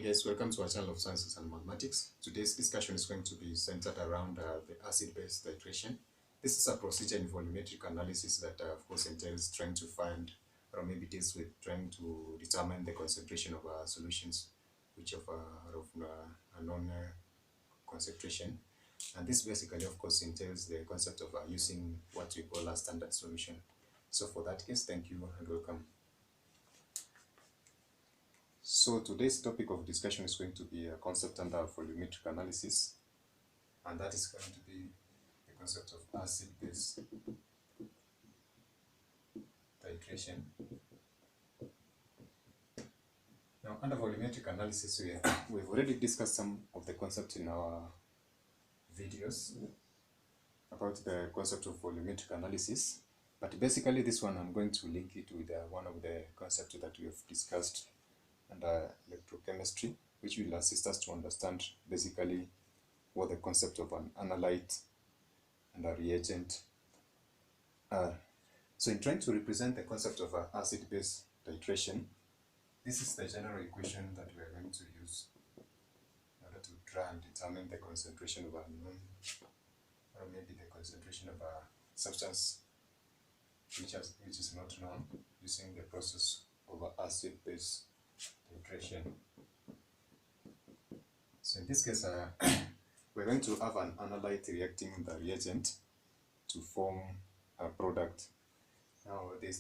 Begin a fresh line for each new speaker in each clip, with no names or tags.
guys, welcome to our channel of Sciences and Mathematics. Today's discussion is going to be centered around the acid-base titration. This is a procedure in volumetric analysis that of course entails trying to find, or maybe deals with trying to determine the concentration of solutions which are of a known concentration. And this basically of course entails the concept of using what we call a standard solution. So for that case, thank you and welcome. So today's topic of discussion is going to be a concept under volumetric analysis, and that is going to be the concept of acid-base titration. Now, under volumetric analysis, we've already discussed some of the concepts in our videos about the concept of volumetric analysis, but basically this one I'm going to link it with one of the concepts that we have discussed under electrochemistry, which will assist us to understand basically what the concept of an analyte and a reagent are. So in trying to represent the concept of acid-base titration, this is the general equation that we are going to use in order to try and determine the concentration of a known, or maybe the concentration of a substance which is not known, using the process of acid-base titration. So in this case, we're going to have an analyte reacting with the reagent to form a product. Now, the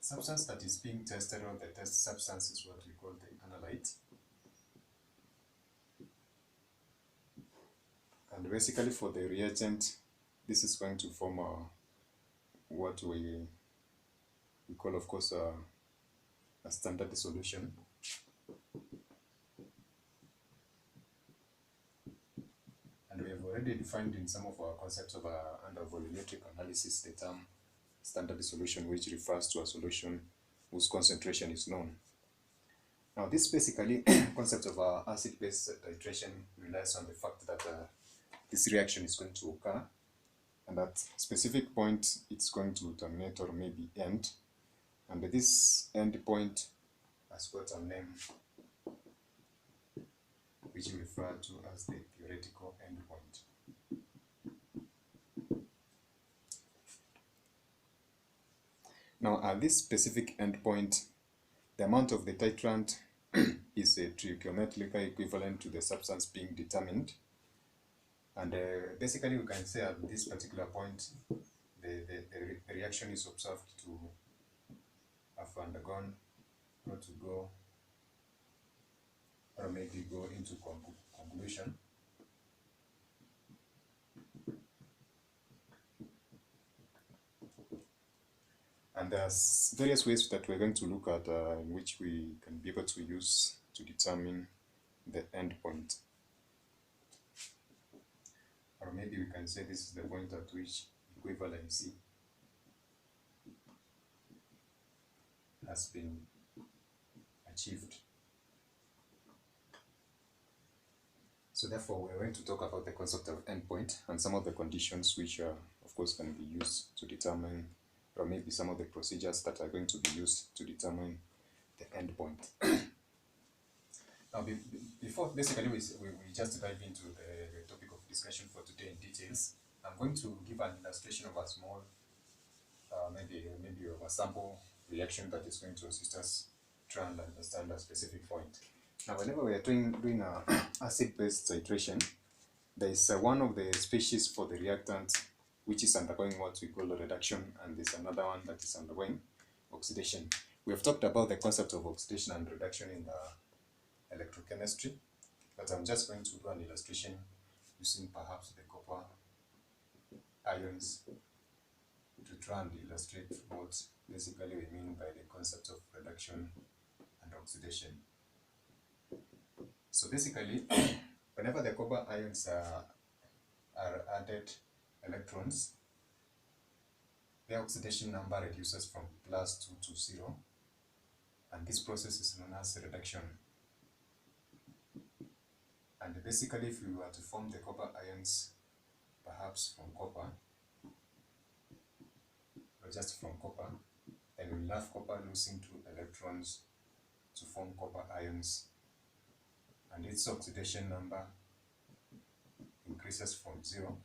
substance that is being tested, or the test substance, is what we call the analyte. And basically for the reagent, this is going to form what we call, of course, a standard solution. And we have already defined in some of our concepts of under volumetric analysis the term standard solution, which refers to a solution whose concentration is known. Now, this basically concept of acid-base titration relies on the fact that this reaction is going to occur, and at specific point it's going to terminate or maybe end, and this end point has got a name which we refer to as the theoretical endpoint. Now, at this specific endpoint, the amount of the titrant is trigonometrically equivalent to the substance being determined, and basically we can say at this particular point the reaction is observed to have undergone, or to go, or maybe go into conclusion. And there's various ways that we're going to look at in which we can be able to use to determine the endpoint. Or maybe we can say this is the point at which equivalency has been achieved. So therefore, we're going to talk about the concept of endpoint and some of the conditions which of course can be used to determine, or maybe some of the procedures that are going to be used to determine the endpoint. Now, before basically we just dive into the topic of discussion for today in details, I'm going to give an illustration of a small, maybe of a sample reaction that is going to assist us try and understand a specific point. Now, whenever we are doing acid-base titration, there is one of the species for the reactant which is undergoing what we call a reduction, and there's another one that is undergoing oxidation. We have talked about the concept of oxidation and reduction in the electrochemistry, but I'm just going to do an illustration using perhaps the copper ions to try and illustrate what basically we mean by the concept of reduction and oxidation. So basically, whenever the copper ions are added electrons, the oxidation number reduces from +2 to 0, and this process is known as reduction. And basically, if we were to form the copper ions perhaps from copper, or just from copper, then we'll have copper losing 2 electrons to form copper ions and its oxidation number increases from 0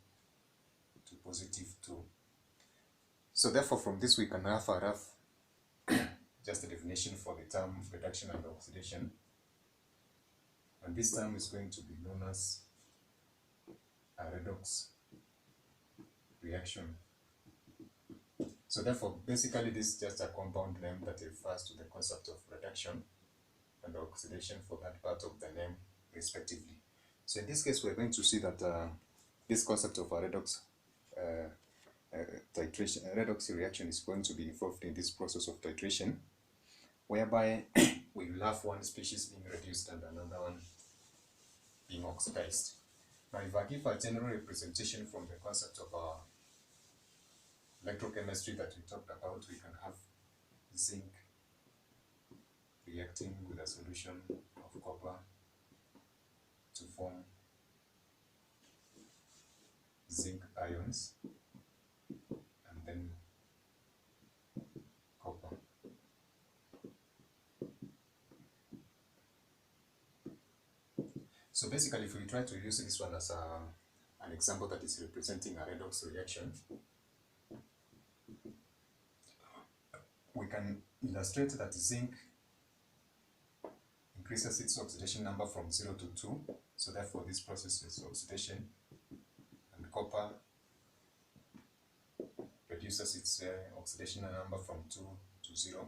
to positive 2. So therefore from this we can have a rough just a definition for the term reduction and oxidation, and this term is going to be known as a redox reaction. So therefore basically this is just a compound name that refers to the concept of reduction and oxidation for that part of the name respectively. So in this case we're going to see that this concept of a redox titration, redox reaction is going to be involved in this process of titration, whereby we will have one species being reduced and another one being oxidized. Now if I give a general representation from the concept of our electrochemistry that we talked about, we can have zinc reacting with a solution of copper to form zinc ions, and then copper. So basically if we try to use this one as an example that is representing a redox reaction, we can illustrate that zinc increases its oxidation number from 0 to 2, so therefore this process is oxidation, and copper reduces its oxidation number from 2 to 0,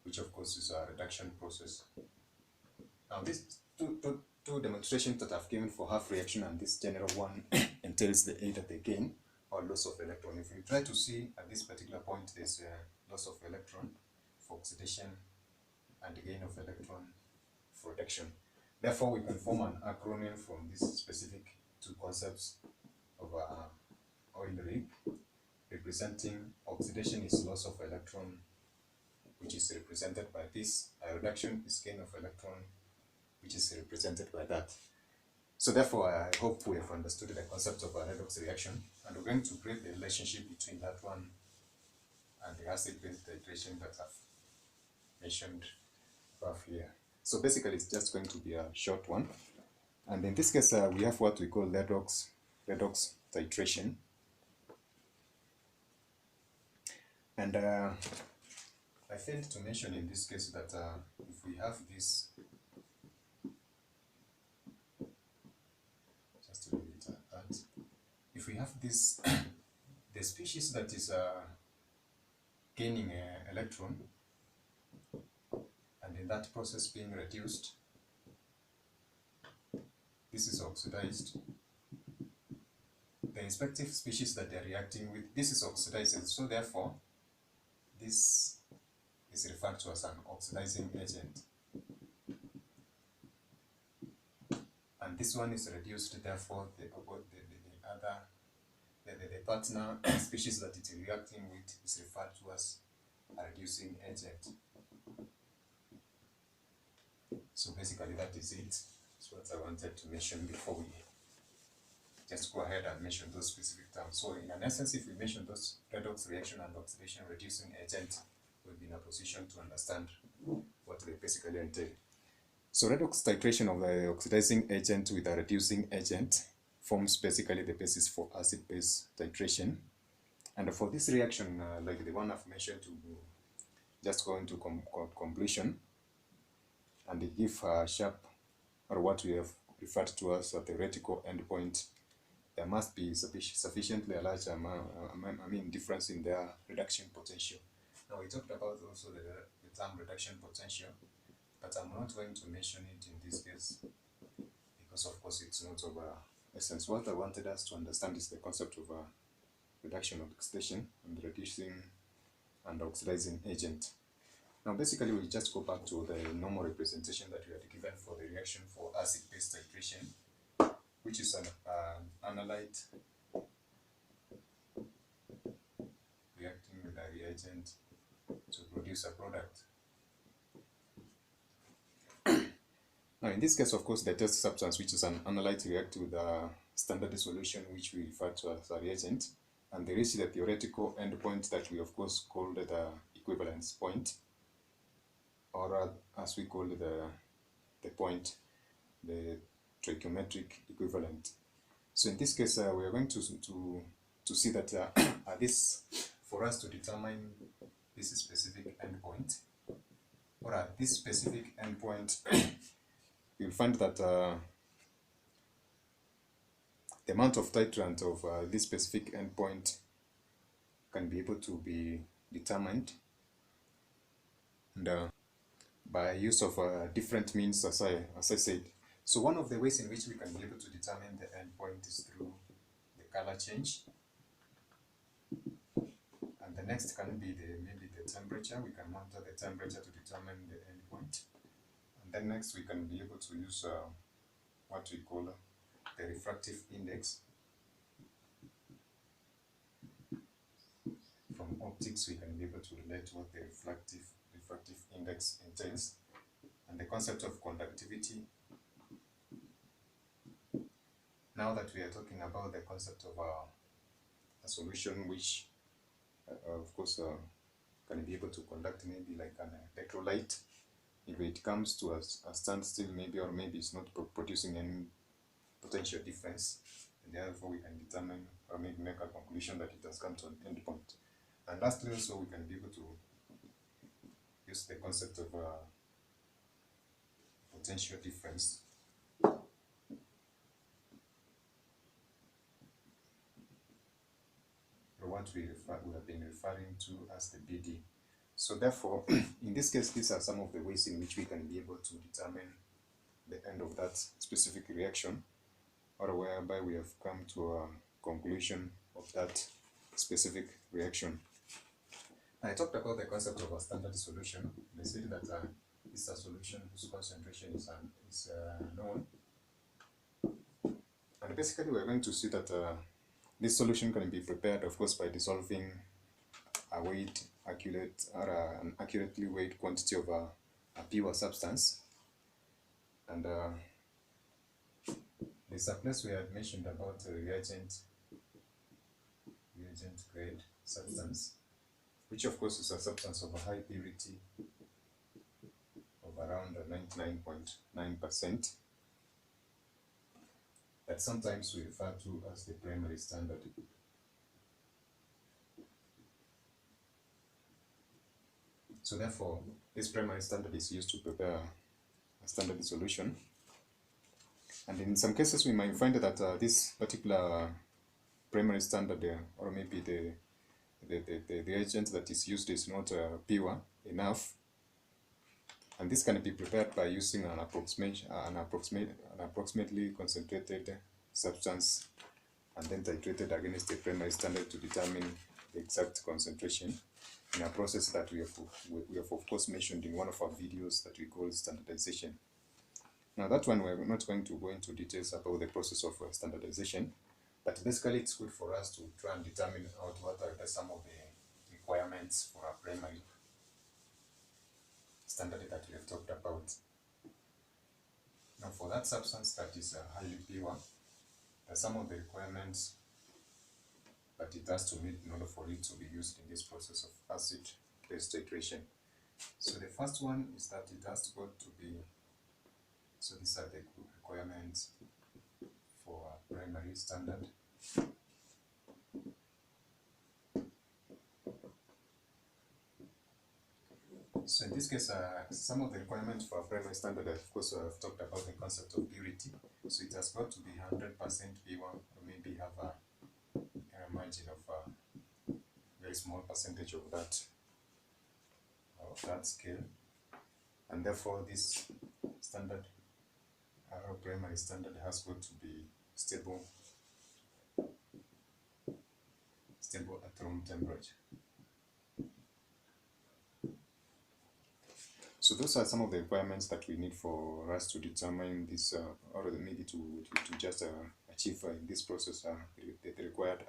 which of course is a reduction process. Now these two demonstrations that I've given for half reaction and this general one entails either the gain or loss of electron. If we try to see at this particular point there's a loss of electron for oxidation and the gain of electron for reduction. Therefore we can form an acronym from these specific two concepts of oil rig, representing oxidation is loss of electron, which is represented by this, reduction is gain of electron, which is represented by that. So therefore I hope we have understood the concept of a redox reaction, and we're going to create the relationship between that one and the acid-base titration that I've mentioned above here. So basically it's just going to be a short one, and in this case we have what we call redox titration, and I failed to mention in this case that if we have this, just to leave it at that, if we have this the species that is gaining an electron and in that process being reduced, this is oxidized. The respective species that they are reacting with, this is oxidized, so therefore this is referred to as an oxidizing agent, and this one is reduced, therefore the partner species that it is reacting with is referred to as a reducing agent. So basically that is it. That's what I wanted to mention before we just go ahead and mention those specific terms. So in an essence, if we mention those redox reaction and oxidation reducing agent, we'll be in a position to understand what they basically entail. So redox titration of the oxidizing agent with a reducing agent forms basically the basis for acid-base titration. And for this reaction, like the one I've mentioned, to just go into conclusion and give a sharp, or what we have referred to as a theoretical endpoint. There must be sufficiently a large difference in their reduction potential. Now we talked about also the term reduction potential, but I'm not going to mention it in this case because of course it's not of essence. What I wanted us to understand is the concept of reduction of oxidation and reducing and oxidizing agent. Now basically we just go back to the normal representation that we had given for the reaction for acid-base titration, which is an analyte reacting with a reagent to produce a product. Now in this case, of course, the test substance, which is an analyte, react with a standard solution, which we refer to as a reagent, and there is the theoretical endpoint that we of course called the equivalence point, or as we call the the point, the trigonometric equivalent. So in this case, we are going to see that this, for us to determine this specific endpoint, or at this specific endpoint, you'll find that the amount of titrant of this specific endpoint can be able to be determined, and by use of different means, as I said. So one of the ways in which we can be able to determine the endpoint is through the color change, and the next can be maybe the temperature. We can monitor the temperature to determine the endpoint, and then next we can be able to use what we call the refractive index. From optics, we can be able to relate what the refractive index entails, and the concept of conductivity. Now that we are talking about the concept of a solution which, of course, can be able to conduct maybe like an electrolyte, if it comes to a standstill maybe, or maybe it's not producing any potential difference, and therefore we can determine or maybe make a conclusion that it has come to an endpoint. And lastly, also, we can be able to use the concept of potential difference. Or what we have been referring to as the BD. So therefore, in this case, these are some of the ways in which we can be able to determine the end of that specific reaction, or whereby we have come to a conclusion of that specific reaction. I talked about the concept of a standard solution. They said that it's a solution whose concentration is known. And basically, we're going to see that this solution can be prepared, of course, by dissolving a weight accurate, or an accurately weighed quantity of a pure substance. And there's a place we had mentioned about reagent grade substance, which of course is a substance of a high purity of around 99.9%, that sometimes we refer to as the primary standard. So therefore, this primary standard is used to prepare a standard solution. And in some cases, we might find that this particular primary standard, or maybe the reagent that is used is not pure enough, and this can be prepared by using an approximately concentrated substance, and then titrated against the primary standard to determine the exact concentration, in a process that we have of course mentioned in one of our videos that we call standardization. Now that one, we're not going to go into details about the process of standardization, but basically it's good for us to try and determine out what are some of the requirements for a primary standard that we have talked about. Now for that substance that is highly pure, there are some of the requirements that it has to meet in order for it to be used in this process of acid-base titration. So the first one is that it has got to be, so these are the requirements for a primary standard. So in this case, some of the requirements for a primary standard, of course, I've talked about the concept of purity. So it has got to be 100% pure, or maybe have a margin of a very small percentage of that scale. And therefore, this standard, our primary standard, has got to be stable at room temperature. So those are some of the requirements that we need for us to determine this, or maybe to just achieve in this process the required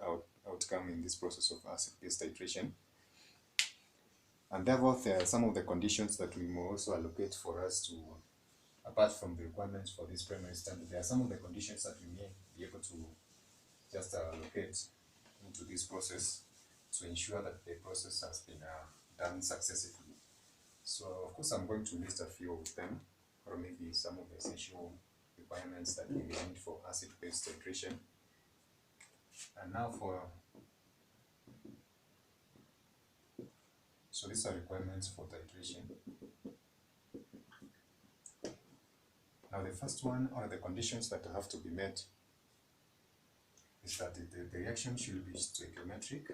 outcome in this process of acid-base titration. And therefore, there are some of the conditions that we may also allocate for us to, apart from the requirements for this primary standard, there are some of the conditions that we may be able to just allocate into this process to ensure that the process has been done successfully. So of course I'm going to list a few of them. or maybe some of the essential requirements that we need for acid-base titration. And now so these are requirements for titration. Now the first one, or the conditions that have to be met, is that the reaction should be stoichiometric.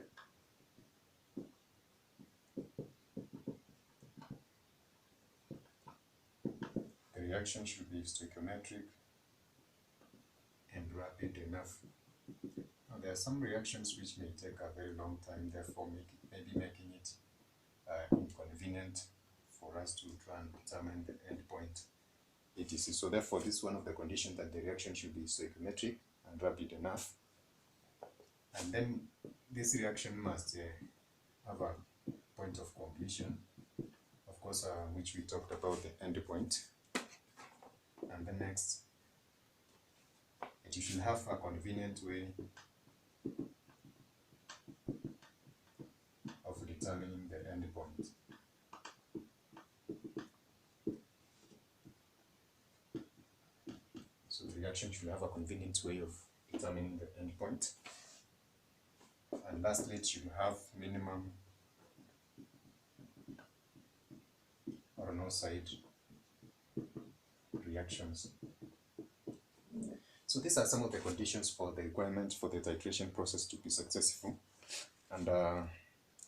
The reaction should be stoichiometric and rapid enough. Now there are some reactions which may take a very long time, therefore maybe making it inconvenient for us to try and determine the endpoint etc. So therefore this is one of the conditions, that the reaction should be stoichiometric and rapid enough. And then this reaction must have a point of completion, of course, which we talked about, the endpoint. And the next, it should have a convenient way of determining the endpoint. So the reaction should have a convenient way of determining the endpoint. And lastly, it should have minimum or no side reactions. So these are some of the conditions for the requirement for the titration process to be successful. And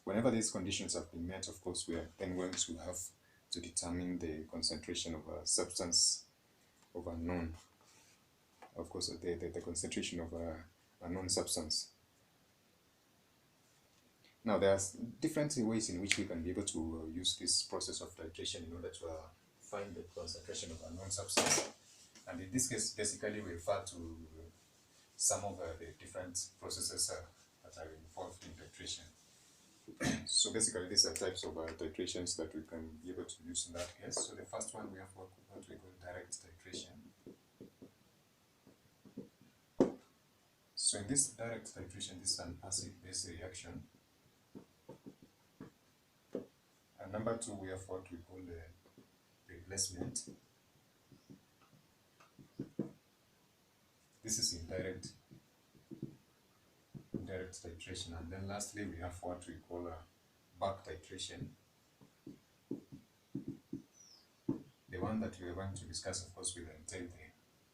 whenever these conditions have been met, of course, we are then going to have to determine the concentration of a substance of a known, of course, the concentration of a known substance. Now, there are different ways in which we can be able to use this process of titration in order to find the concentration of a known substance. And in this case, basically, we refer to some of the different processes that are involved in titration. So basically, these are types of titrations that we can be able to use in that case. So the first one, we have what we call direct titration. So in this direct titration, this is an acid-base reaction. And number two, we have what we call the replacement. This is indirect titration. And then lastly, we have what we call a back titration. The one that we are going to discuss, of course, will entail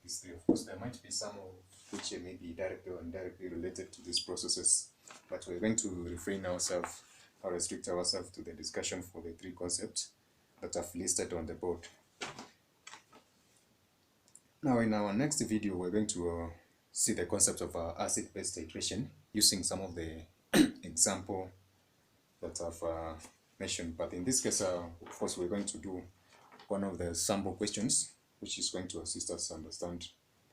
these three. Of course, there might be some of which may be directly or indirectly related to these processes, but we're going to refrain ourselves or restrict ourselves to the discussion for the three concepts that I've listed on the board. Now, in our next video, we're going to see the concept of acid-base titration using some of the example that I've mentioned. But in this case, of course, we're going to do one of the sample questions, which is going to assist us understand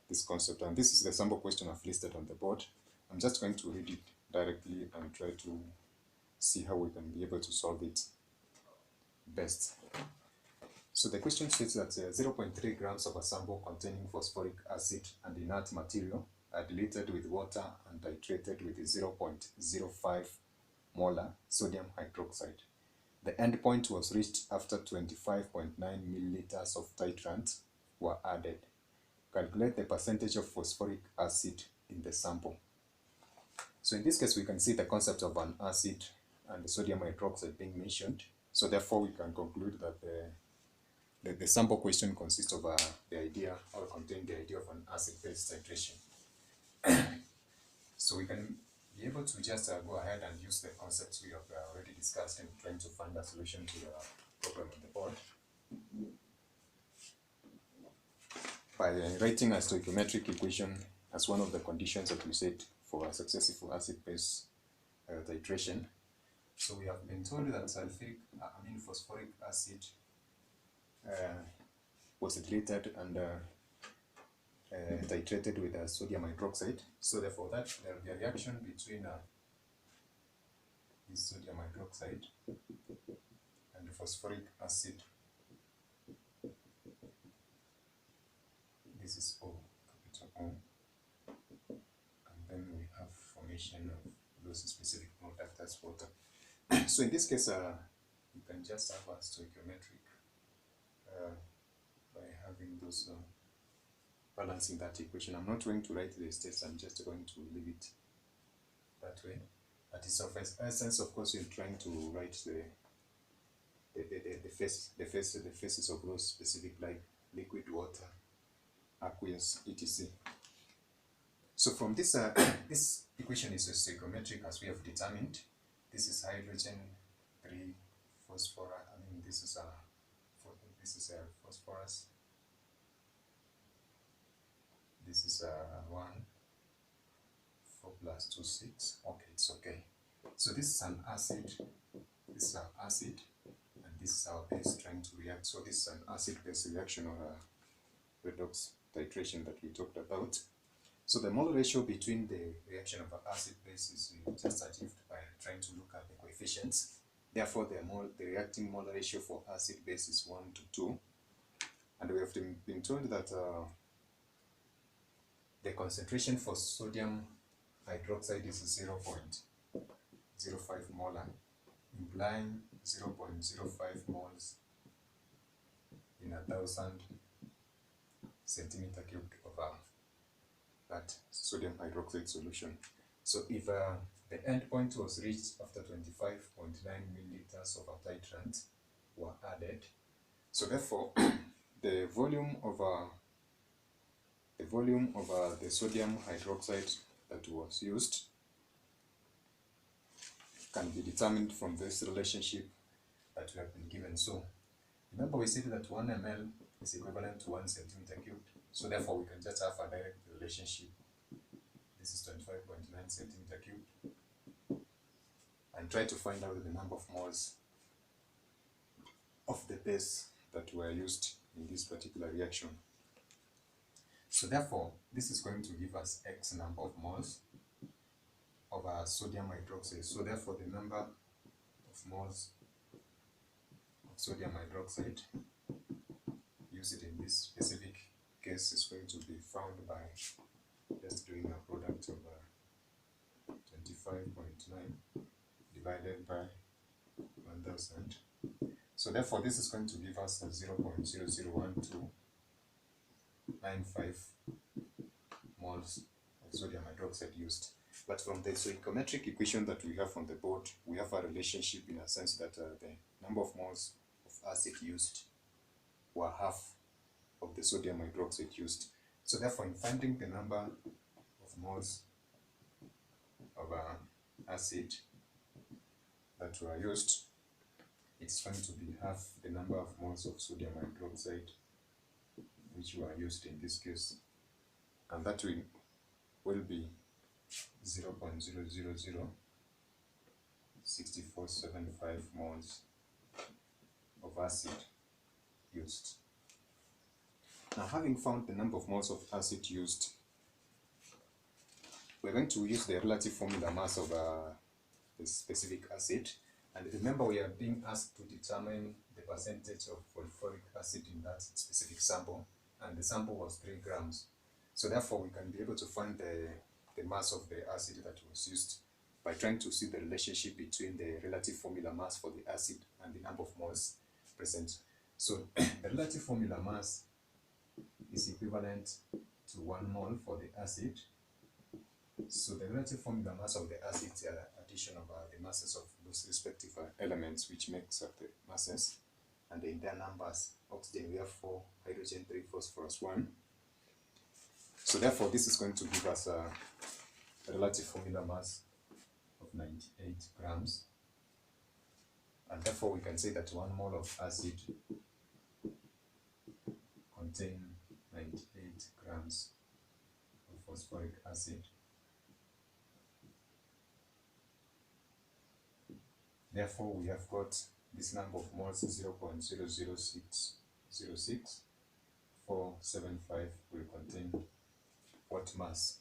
this concept. And this is the sample question I've listed on the board. I'm just going to read it directly and try to see how we can be able to solve it best. So the question states that 0.3 grams of a sample containing phosphoric acid and inert material are diluted with water and titrated with 0.05 molar sodium hydroxide. The endpoint was reached after 25.9 milliliters of titrant were added. Calculate the percentage of phosphoric acid in the sample. So in this case, we can see the concept of an acid and the sodium hydroxide being mentioned. So therefore, we can conclude that the sample question consists of the idea, or contain the idea of an acid-base titration. So we can be able to just go ahead and use the concepts we have already discussed in trying to find a solution to the problem on the board by writing a stoichiometric equation as one of the conditions that we set for a successful acid-base titration. So we have been told that phosphoric acid was diluted and titrated with sodium hydroxide. So therefore, that there will be a reaction between this sodium hydroxide and the phosphoric acid. This is O, capital O. And then we have formation of those specific product as water. So in this case, you can just have a stoichiometric by having those balancing that equation. I'm not going to write the states, I'm just going to leave it that way. That is of essence, of course, you're trying to write the faces of those specific, like liquid, water, aqueous, etc. So from this, this equation is stoichiometric, as we have determined. This is hydrogen 3 phosphorus. I mean, this is a phosphorus. This is 1 4 plus 2 6. Okay, it's okay. So this is an acid. This is our acid, and this is our base trying to react. So this is an acid-base reaction, or a redox titration that we talked about. So the mole ratio between the reaction of an acid-base is just achieved by trying to look at the coefficients. Therefore, the reacting mole ratio for acid-base is 1 to 2. And we have been told that the concentration for sodium hydroxide is 0.05 molar, implying 0.05 moles in 1,000 centimeter cubed of that sodium hydroxide solution. So if the end point was reached after 25.9 milliliters of a titrant were added, so therefore the volume of the sodium hydroxide that was used can be determined from this relationship that we have been given. So remember, we said that 1 ml is equivalent to 1 centimeter cubed. So therefore we can just have a direct relationship. This is 25.9 centimeter cubed, and try to find out the number of moles of the base that were used in this particular reaction. So therefore, this is going to give us X number of moles of our sodium hydroxide. So therefore, the number of moles of sodium hydroxide used in this specific case is going to be found by just doing a product of 25.9 divided by 1000. So therefore, this is going to give us 0.001295 moles of sodium hydroxide used. But from the stoichiometric equation that we have on the board, we have a relationship in a sense that the number of moles of acid used were half of the sodium hydroxide used. So therefore, in finding the number of moles of acid that were used, it's going to be half the number of moles of sodium hydroxide which were used in this case, and that will be 0.0006475 moles of acid used. Now, having found the number of moles of acid used, we're going to use the relative formula mass of the specific acid. And remember, we are being asked to determine the percentage of phosphoric acid in that specific sample, and the sample was 3 grams. So therefore, we can be able to find the mass of the acid that was used by trying to see the relationship between the relative formula mass for the acid and the number of moles present. So the relative formula mass is equivalent to 1 mole for the acid. So the relative formula mass of the acid is addition of the masses of those respective elements which makes up the masses, and in their numbers. Oxygen we have 4, hydrogen 3, phosphorus 1. So therefore, this is going to give us a relative formula mass of 98 grams, and therefore we can say that 1 mole of acid contains 98 grams of phosphoric acid. Therefore, we have got this number of moles, 0.00606475 will contain what mass?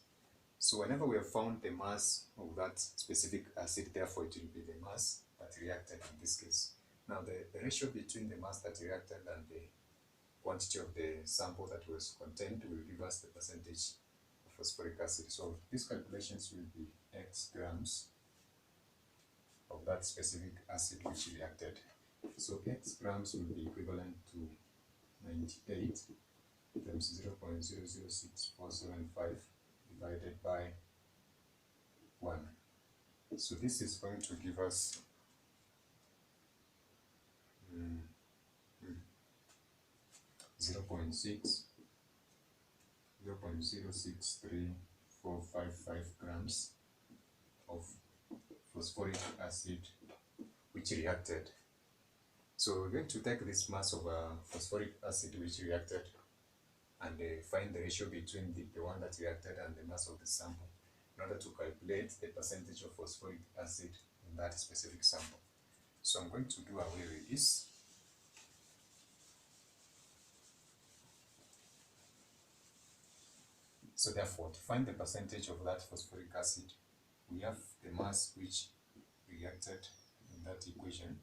So whenever we have found the mass of that specific acid, therefore it will be the mass that reacted in this case. Now the ratio between the mass that reacted and the quantity of the sample that was contained will give us the percentage of phosphoric acid. So these calculations will be X grams of that specific acid which reacted. So X grams will be equivalent to 98 times 0.006475 divided by 1. So this is going to give us 0.063455 grams of phosphoric acid which reacted. So we're going to take this mass of phosphoric acid which reacted and find the ratio between the one that reacted and the mass of the sample in order to calculate the percentage of phosphoric acid in that specific sample. So I'm going to do away with this. So therefore, to find the percentage of that phosphoric acid, we have the mass which reacted in that equation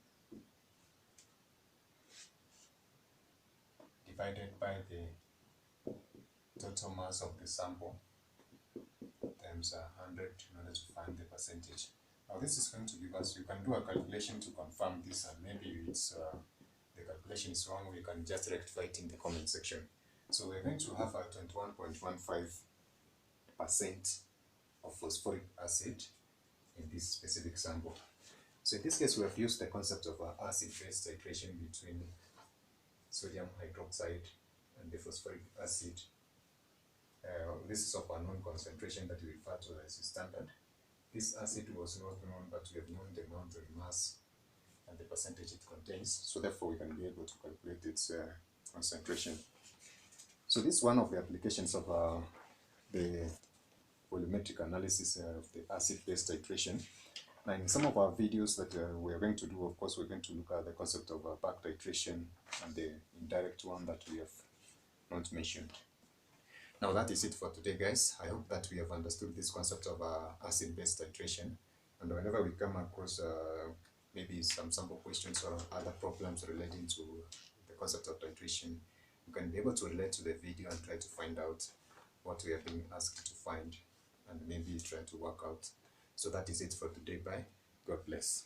divided by the total mass of the sample times 100 in order to find the percentage. Now this is going to give us, you can do a calculation to confirm this, and maybe it's the calculation is wrong, we can just rectify it in the comment section. So we're going to have a 21.15% of phosphoric acid in this specific sample. So in this case, we have used the concept of acid-base titration between sodium hydroxide and the phosphoric acid. This is of a known concentration that we refer to as standard. This acid was not known, but we have known the amount of mass and the percentage it contains. So therefore, we can be able to calculate its concentration. So this is one of the applications of the volumetric analysis of the acid-base titration. Now in some of our videos that we are going to do, of course, we're going to look at the concept of back titration and the indirect one that we have not mentioned. Now that is it for today, guys. I hope that we have understood this concept of acid-base titration, and whenever we come across maybe some sample questions or other problems relating to the concept of titration, you can be able to relate to the video and try to find out what we have been asked to find and maybe try to work out. So that is it for today. Bye. God bless.